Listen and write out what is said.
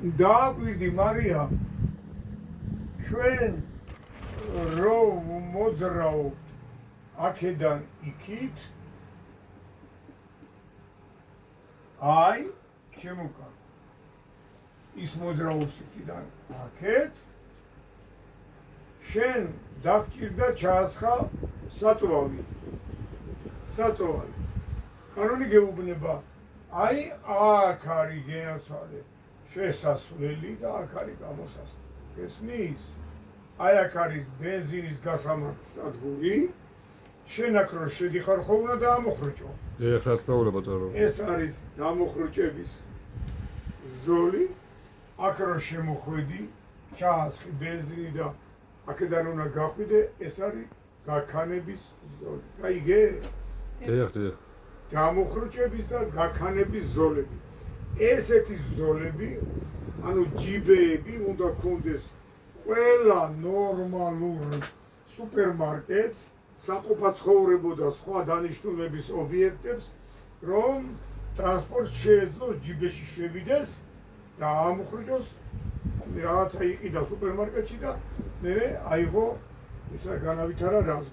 დააკვირდი მარია ჩვენ რომ მოძრაობ აქედან იქით აი შემოკან ის მოძრაობს იქიდან აქეთ შენ დაგჭირდა ჩაასხა საწვავი კანონი გეუბნება აი აქ არის გენაცვალე შესასვლელი და აქ არის გამოსასვლელი გესმის აი აქ არის ბენზინის გასამართსადგური შენ აქ რო შედიხარ ხო უნდა დაამოხრუჭო ეხლა თქმა ბატონო ეს არის დამოხრუჭების ზოლი აქ რო შემოხვედი ჩაასხი ბენზინი და აქედან უნდა გახვიდე ეს არის გაქანების ზოლი გაიგე ეხლა დამოხრუჭების და გაქანების ზოლები ესეთი ზოლები ანუ ჯიბეები უნდა ქონდეს ყველა ნორმალურ სუპერმარკეტს საყოფაცხოვრებო და სხვა დანიშნულების ობიექტებს რომ ტრანსპორტ შეეძლოს ჯიბეში შევიდეს და ამოხრუჭოს რაღაცა იყიდა სუპერმარკეტში და მე აიღო ისა განავითარა რას